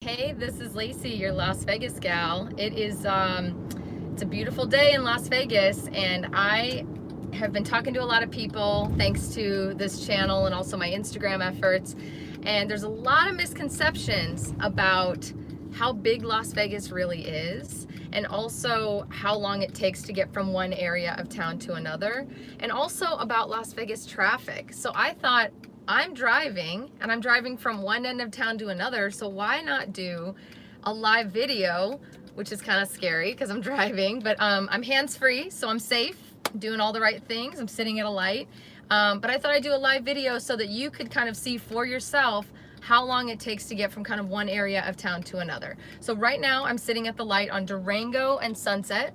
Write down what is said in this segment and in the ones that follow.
Hey, this is Lacey, your Las Vegas gal. It's a beautiful day in Las Vegas, and I have been talking to a lot of people thanks to this channel and also my Instagram efforts. And there's a lot of misconceptions about how big Las Vegas really is, and also how long it takes to get from one area of town to another, and also about Las Vegas traffic. So I thought, I'm driving and I'm driving from one end of town to another, so why not do a live video, which is kind of scary because I'm driving, but I'm hands-free, so I'm safe, doing all the right things. I'm sitting at a light, but I thought I'd do a live video so that you could kind of see for yourself how long it takes to get from kind of one area of town to another. So right now I'm sitting at the light on Durango and Sunset.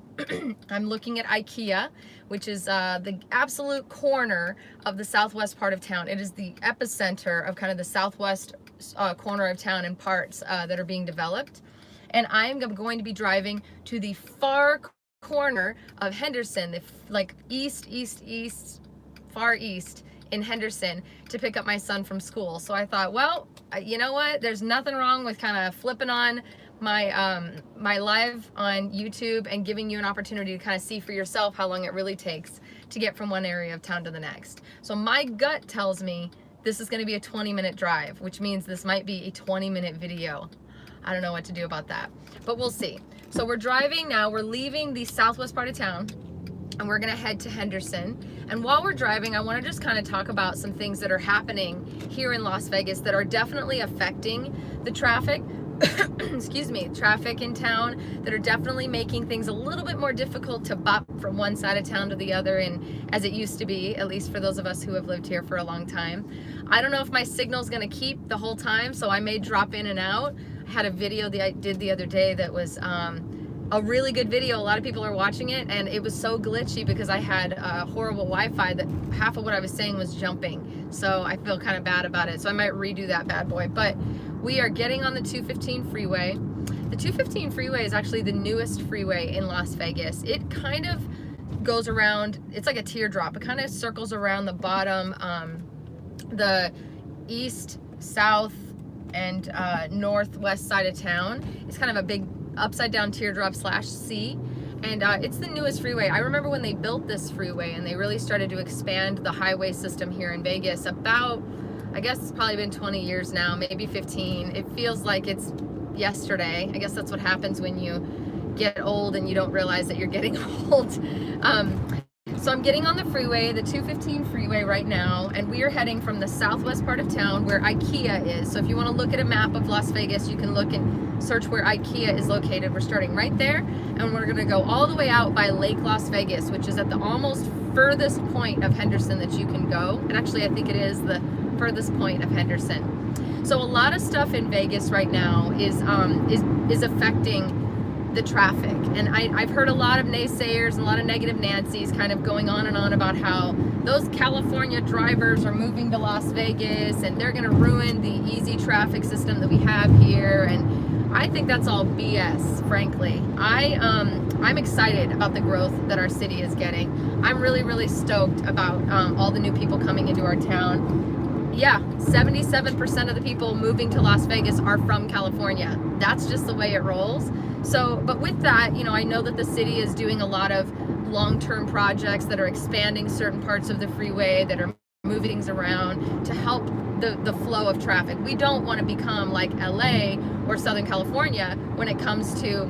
I'm looking at IKEA, which is the absolute corner of the southwest part of town. It is the epicenter of kind of the southwest corner of town and parts that are being developed. And I'm going to be driving to the far corner of Henderson, the like far east in Henderson, to pick up my son from school. So I thought, well, you know what? There's nothing wrong with kind of flipping on my my live on YouTube and giving you an opportunity to kind of see for yourself how long it really takes to get from one area of town to the next. So my gut tells me this is going to be a 20-minute drive, which means this might be a 20-minute video. I don't know what to do about that, but we'll see. So we're driving now. We're leaving the southwest part of town, and we're gonna head to Henderson. And while we're driving, I wanna just kind of talk about some things that are happening here in Las Vegas that are definitely affecting the traffic, excuse me, traffic in town, that are definitely making things a little bit more difficult to bop from one side of town to the other, and as it used to be, at least for those of us who have lived here for a long time. I don't know if my signal's gonna keep the whole time, so I may drop in and out. I had a video that I did the other day that was a really good video. A lot of people are watching it, and it was so glitchy because I had horrible Wi-Fi that half of what I was saying was jumping. So I feel kind of bad about it. So I might redo that bad boy. But we are getting on the 215 freeway. The 215 freeway is actually the newest freeway in Las Vegas. It kind of goes around, it's like a teardrop. It kind of circles around the bottom, the east, south, and northwest side of town. It's kind of a big upside down teardrop / C, and it's the newest freeway. I remember when they built this freeway and they really started to expand the highway system here in Vegas about, I guess it's probably been 20 years now, maybe 15. It feels like it's yesterday. I guess that's what happens when you get old and you don't realize that you're getting old. So I'm getting on the freeway, the 215 freeway right now, and we are heading from the southwest part of town where IKEA is. So if you want to look at a map of Las Vegas, you can look and search where IKEA is located. We're starting right there, and we're going to go all the way out by Lake Las Vegas, which is at the almost furthest point of Henderson that you can go. And actually, I think it is the furthest point of Henderson. So a lot of stuff in Vegas right now is affecting the traffic, and I've heard a lot of naysayers and a lot of negative Nancys kind of going on and on about how those California drivers are moving to Las Vegas and they're going to ruin the easy traffic system that we have here, and I think that's all BS, frankly. I'm excited about the growth that our city is getting. I'm really stoked about all the new people coming into our town. Yeah, 77% of the people moving to Las Vegas are from California. That's just the way it rolls. So, but with that, you know, I know that the city is doing a lot of long-term projects that are expanding certain parts of the freeway, that are moving things around to help the flow of traffic. We don't want to become like LA or Southern California when it comes to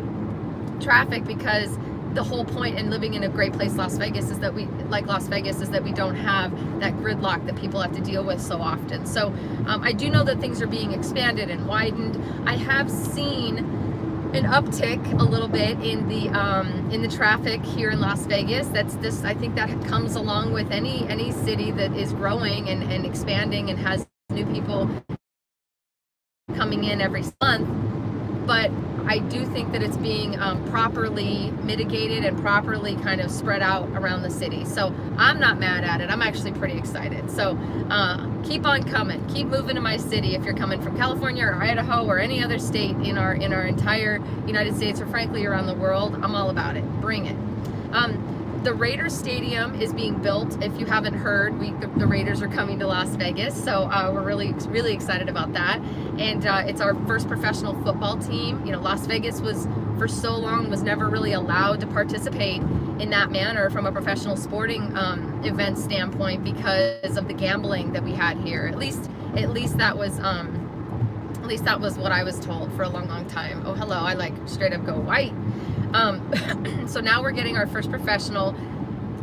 traffic, because the whole point in living in a great place, Las Vegas, is that we don't have that gridlock that people have to deal with so often. So I do know that things are being expanded and widened. I have seen an uptick a little bit in the traffic here in Las Vegas. I think that comes along with any city that is growing and expanding and has new people coming in every month. But I do think that it's being properly mitigated and properly kind of spread out around the city. So I'm not mad at it. I'm actually pretty excited. So keep on coming. Keep moving to my city if you're coming from California or Idaho or any other state in our entire United States, or frankly around the world. I'm all about it. Bring it. the Raiders Stadium is being built. If you haven't heard, the Raiders are coming to Las Vegas, so we're really excited about that. And it's our first professional football team. You know, Las Vegas was for so long was never really allowed to participate in that manner from a professional sporting event standpoint because of the gambling that we had here. At least that was what I was told for a long time. Oh, hello, I like straight up go white. So now we're getting our first professional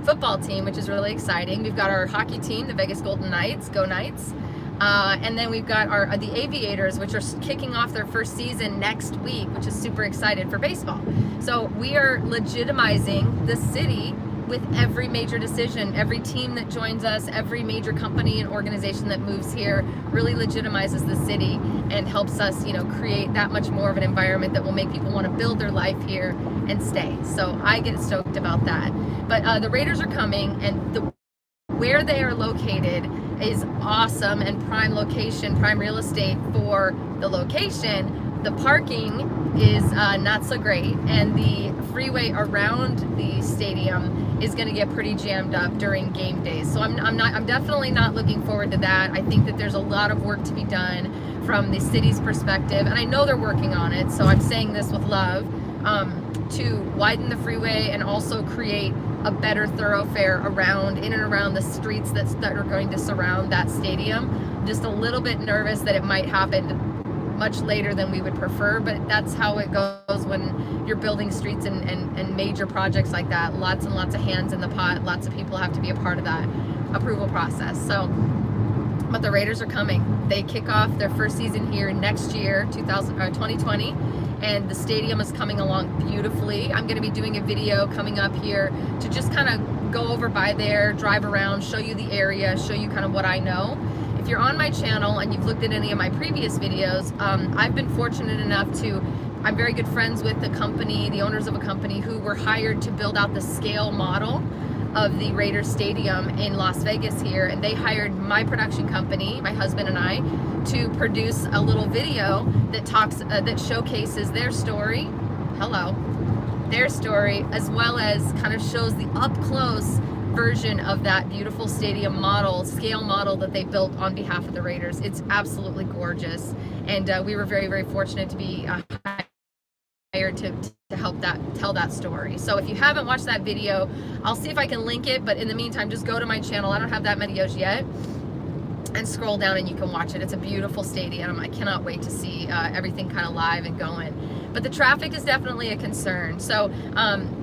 football team, which is really exciting. We've got our hockey team, the Vegas Golden Knights, go Knights. And then we've got the Aviators, which are kicking off their first season next week, which is super excited for baseball. So we are legitimizing the city with every major decision. Every team that joins us, every major company and organization that moves here really legitimizes the city and helps us, you know, create that much more of an environment that will make people want to build their life here and stay. So I get stoked about that. But the Raiders are coming, and where they are located is awesome and prime location, prime real estate for the location. The parking is not so great, and the freeway around the stadium is going to get pretty jammed up during game days. So I'm definitely not looking forward to that. I think that there's a lot of work to be done from the city's perspective, and I know they're working on it. So I'm saying this with love, to widen the freeway and also create a better thoroughfare in and around the streets that are going to surround that stadium. I'm just a little bit nervous that it might happen much later than we would prefer, but that's how it goes when you're building streets and major projects like that. Lots and lots of hands in the pot. Lots of people have to be a part of that approval process. So, but the Raiders are coming. They kick off their first season here next year, 2020, and the stadium is coming along beautifully. I'm going to be doing a video coming up here to just kind of go over by there, drive around, show you the area, show you kind of what I know. If you're on my channel and you've looked at any of my previous videos, I've been fortunate enough I'm very good friends with the company, the owners of a company who were hired to build out the scale model of the Raiders Stadium in Las Vegas here, and they hired my production company, my husband and I, to produce a little video that showcases their story, as well as kind of shows the up close version of that beautiful stadium scale model that they built on behalf of the Raiders. It's absolutely gorgeous, and we were very fortunate to be hired to help tell that story. So if you haven't watched that video, I'll see if I can link it, but in the meantime, just go to my channel. I don't have that videos yet, and scroll down and you can watch it. It's a beautiful stadium. I cannot wait to see everything kind of live and going. But the traffic is definitely a concern. So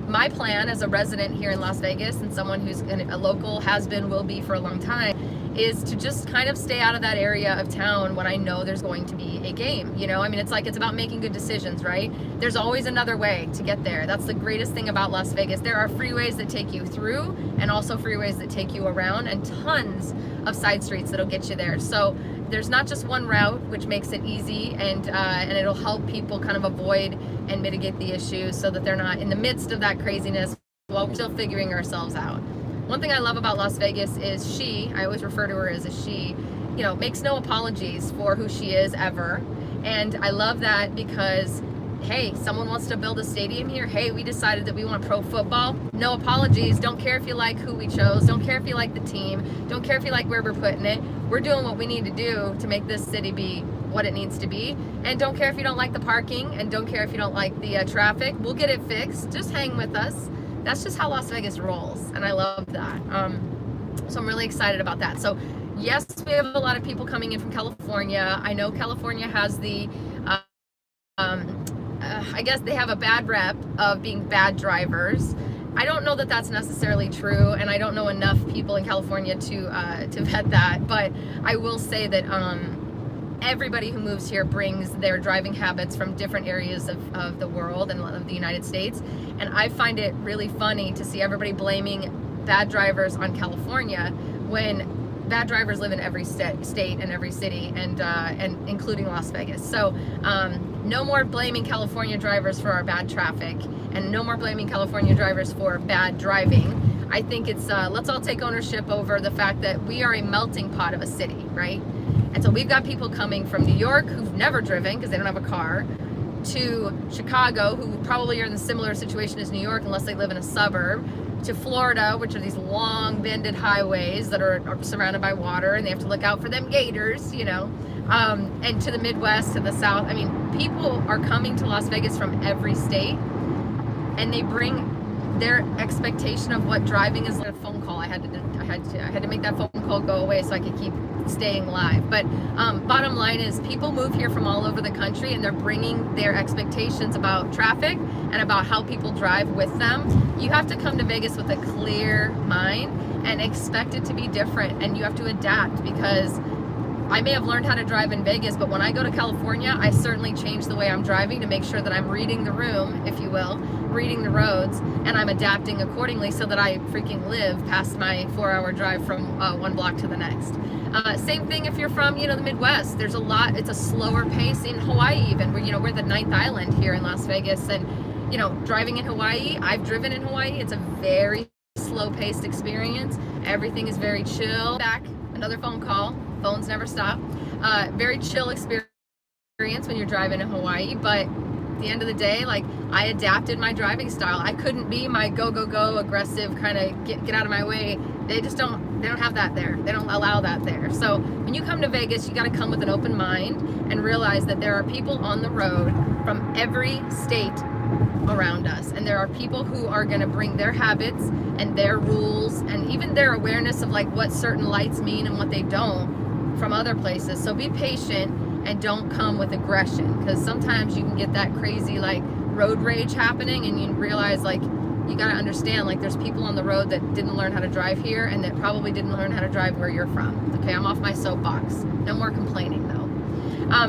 my plan as a resident here in Las Vegas, and someone who's a local, has been, will be for a long time, is to just kind of stay out of that area of town when I know there's going to be a game. You know, I mean, it's about making good decisions, right? There's always another way to get there. That's the greatest thing about Las Vegas. There are freeways that take you through, and also freeways that take you around, and tons of side streets that'll get you there. So there's not just one route, which makes it easy, and it'll help people kind of avoid and mitigate the issues so that they're not in the midst of that craziness while we're still figuring ourselves out. One thing I love about Las Vegas is I always refer to her as a she, you know, makes no apologies for who she is ever. And I love that because, hey, someone wants to build a stadium here. Hey, we decided that we want pro football. No apologies. Don't care if you like who we chose. Don't care if you like the team. Don't care if you like where we're putting it. We're doing what we need to do to make this city be what it needs to be. And don't care if you don't like the parking, and don't care if you don't like the traffic. We'll get it fixed. Just hang with us. That's just how Las Vegas rolls, and I love that. So I'm really excited about that. So yes, we have a lot of people coming in from California. I know California has I guess they have a bad rep of being bad drivers. I don't know that that's necessarily true, and I don't know enough people in California to vet that, but I will say that everybody who moves here brings their driving habits from different areas of the world and of the United States, and I find it really funny to see everybody blaming bad drivers on California when bad drivers live in every state and every city, and including Las Vegas. So no more blaming California drivers for our bad traffic, and no more blaming California drivers for bad driving. I think it's let's all take ownership over the fact that we are a melting pot of a city, right? And so we've got people coming from New York who've never driven because they don't have a car, to Chicago, who probably are in a similar situation as New York unless they live in a suburb, to Florida, which are these long bended highways that are surrounded by water, and they have to look out for them gators, you know, and to the Midwest, to the South. I mean, people are coming to Las Vegas from every state, and they bring their expectation of what driving is. Like a phone call, I had to make that phone call go away so I could keep staying live. But bottom line is, people move here from all over the country, and they're bringing their expectations about traffic and about how people drive with them. You have to come to Vegas with a clear mind and expect it to be different, and you have to adapt, because I may have learned how to drive in Vegas, but when I go to California, I certainly change the way I'm driving to make sure that I'm reading the room, if you will, reading the roads, and I'm adapting accordingly so that I freaking live past my 4-hour drive from one block to the next. Same thing if you're from, you know, the Midwest. There's a lot, it's a slower pace in Hawaii even. We're the 9th island here in Las Vegas, and, you know, driving in Hawaii, I've driven in Hawaii, it's a very slow-paced experience. Everything is very chill. Back, another phone call. Phones never stop. Very chill experience when you're driving in Hawaii, but at the end of the day, like, I adapted my driving style. I couldn't be my go aggressive kind of get out of my way. They don't have that there. They don't allow that there. So when you come to Vegas, you got to come with an open mind and realize that there are people on the road from every state around us, and there are people who are going to bring their habits and their rules and even their awareness of like what certain lights mean and what they don't from other places. So be patient and don't come with aggression, because sometimes you can get that crazy like road rage happening, and you realize like you got to understand, like, there's people on the road that didn't learn how to drive here and that probably didn't learn how to drive where you're from. Okay, I'm off my soapbox. No more complaining though.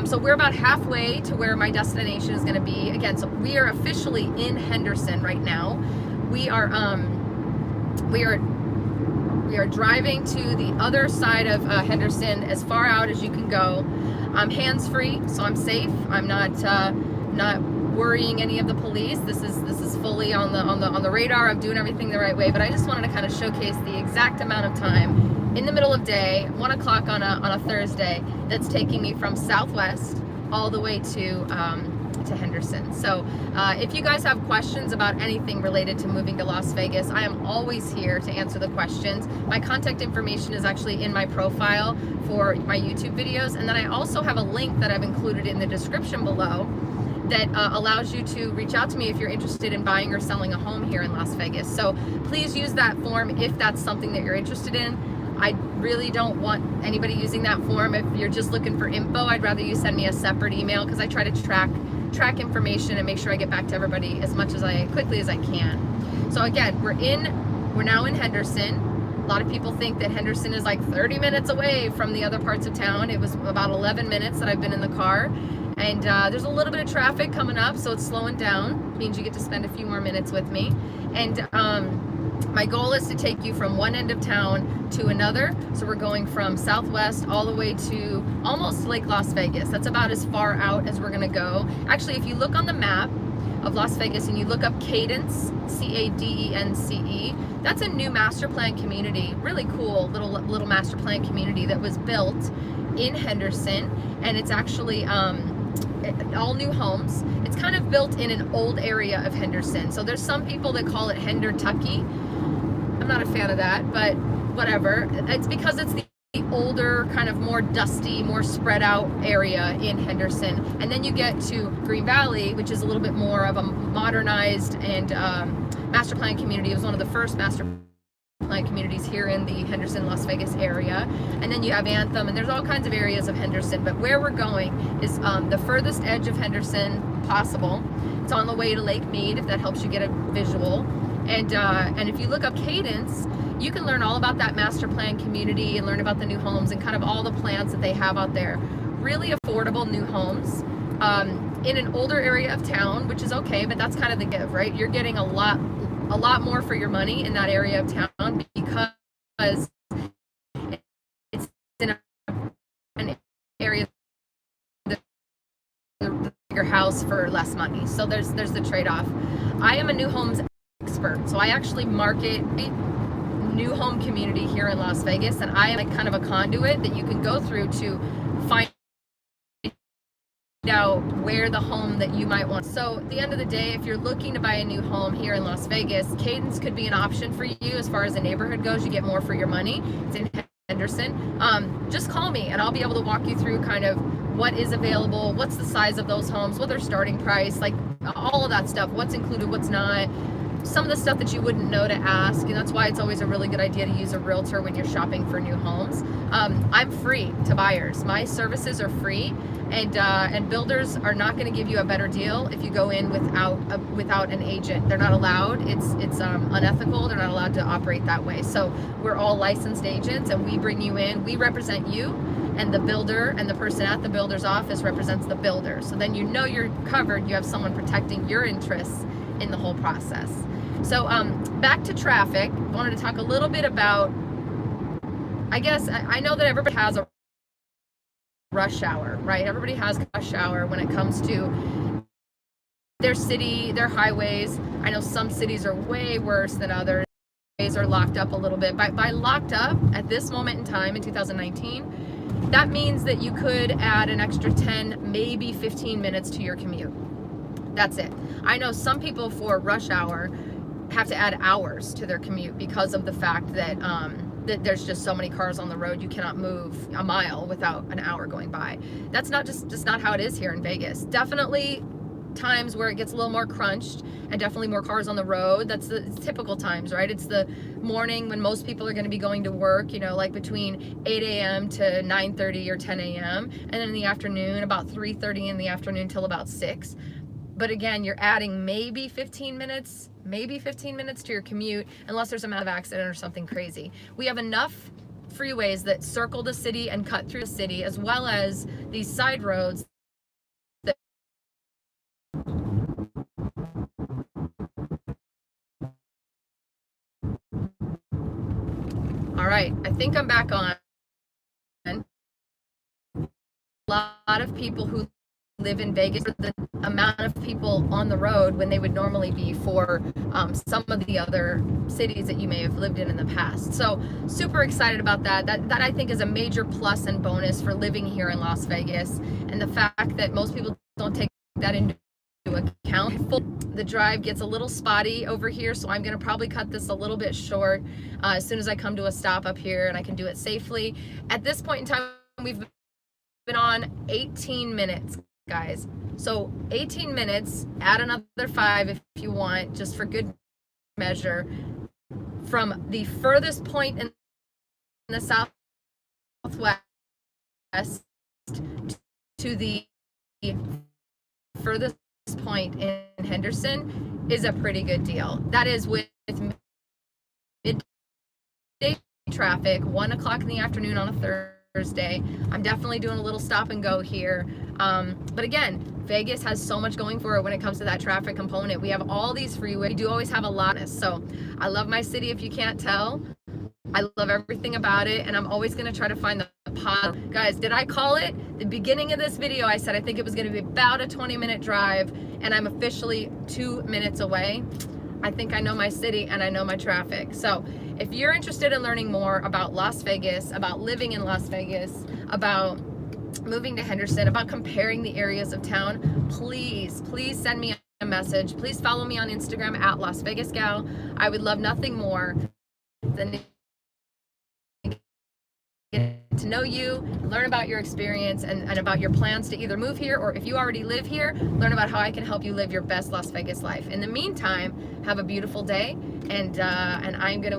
So we're about halfway to where my destination is going to be. Again, so we are officially in Henderson right now. We are driving to the other side of Henderson, as far out as you can go. I'm hands-free, so I'm safe. I'm not worrying any of the police. This is fully on the radar. I'm doing everything the right way. But I just wanted to kind of showcase the exact amount of time in the middle of day, 1 o'clock on a Thursday, that's taking me from Southwest all the way to Henderson. So if you guys have questions about anything related to moving to Las Vegas, I am always here to answer the questions. My contact information is actually in my profile for my YouTube videos, and then I also have a link that I've included in the description below that allows you to reach out to me if you're interested in buying or selling a home here in Las Vegas. So please use that form if that's something that you're interested in. I really don't want anybody using that form if you're just looking for info. I'd rather you send me a separate email, because I try to track information and make sure I get back to everybody as quickly as I can. So again, we're now in Henderson. A lot of people think that Henderson is like 30 minutes away from the other parts of town. It was about 11 minutes that I've been in the car. And there's a little bit of traffic coming up, so it's slowing down. It means you get to spend a few more minutes with me. And my goal is to take you from one end of town to another. So we're going from Southwest all the way to almost Lake Las Vegas. That's about as far out as we're gonna go. Actually, if you look on the map of Las Vegas and you look up Cadence, C-A-D-E-N-C-E, that's a new master plan community. Really cool little master plan community that was built in Henderson, and it's actually all new homes. It's kind of built in an old area of Henderson. So there's some people that call it Hendertucky. I'm not a fan of that, but whatever. It's because it's the older, kind of more dusty, more spread out area in Henderson. And then you get to Green Valley, which is a little bit more of a modernized and master plan community. It was one of the first master plan communities here in the Henderson, Las Vegas area. And then you have Anthem, and there's all kinds of areas of Henderson. But where we're going is the furthest edge of Henderson possible. It's on the way to Lake Mead, if that helps you get a visual. And if you look up Cadence, you can learn all about that master plan community and learn about the new homes and kind of all the plans that they have out there. Really affordable new homes in an older area of town, which is okay, but that's kind of the give, right? You're getting a lot more for your money in that area of town because it's in an area that the bigger house for less money. So there's the trade-off. I am a new homes expert, so I actually market new home community here in Las Vegas, and I am like kind of a conduit that you can go through to find out where the home that you might want. So at the end of the day, if you're looking to buy a new home here in Las Vegas, Cadence could be an option for you. As far as the neighborhood goes, you get more for your money. It's in Henderson. Just call me and I'll be able to walk you through kind of what is available, what's the size of those homes, what their starting price, like all of that stuff, what's included, what's not, some of the stuff that you wouldn't know to ask. And that's why it's always a really good idea to use a realtor when you're shopping for new homes. I'm free to buyers. My services are free, and builders are not going to give you a better deal if you go in without an agent. They're not allowed. It's unethical. They're not allowed to operate that way. So we're all licensed agents, and we bring you in. We represent you, and the builder and the person at the builder's office represents the builder. So then you know you're covered. You have someone protecting your interests in the whole process. So back to traffic. I wanted to talk a little bit about, I guess, I know that everybody has a rush hour, right? Everybody has a rush hour when it comes to their city, their highways. I know some cities are way worse than others. Highways are locked up a little bit. By locked up at this moment in time in 2019, that means that you could add an extra 10, maybe 15 minutes to your commute. That's it. I know some people for rush hour have to add hours to their commute because of the fact that that there's just so many cars on the road, you cannot move a mile without an hour going by. That's not just not how it is here in Vegas. Definitely times where it gets a little more crunched and definitely more cars on the road. That's the typical times, right? It's the morning when most people are going to be going to work, you know, like between 8 a.m. to 9:30 or 10 a.m. And then in the afternoon, about 3:30 in the afternoon till about 6. But again, you're adding maybe 15 minutes to your commute, unless there's a massive accident or something crazy. We have enough freeways that circle the city and cut through the city, as well as these side roads that all right, I think I'm back on. A lot of people who live in Vegas, the amount of people on the road when they would normally be for some of the other cities that you may have lived in the past. So super excited about that. That I think is a major plus and bonus for living here in Las Vegas, and the fact that most people don't take that into account. The drive gets a little spotty over here, so I'm going to probably cut this a little bit short as soon as I come to a stop up here and I can do it safely. At this point in time, we've been on 18 minutes. Guys, so 18 minutes, add another 5 if you want, just for good measure, from the furthest point in the southwest to the furthest point in Henderson is a pretty good deal. That is with midday traffic, 1 o'clock in the afternoon on a Thursday. I'm definitely doing a little stop and go here. But again, Vegas has so much going for it when it comes to that traffic component. We have all these freeways. We do always have a lot. So I love my city, if you can't tell. I love everything about it, and I'm always going to try to find the pot. Guys, did I call it? The beginning of this video, I said I think it was going to be about a 20-minute drive, and I'm officially 2 minutes away. I think I know my city and I know my traffic. So if you're interested in learning more about Las Vegas, about living in Las Vegas, about moving to Henderson, about comparing the areas of town, please send me a message. Please follow me on Instagram at Las Vegas Gal. I would love nothing more than get to know you, learn about your experience and about your plans to either move here, or if you already live here, learn about how I can help you live your best Las Vegas life. In the meantime, have a beautiful day, and I'm gonna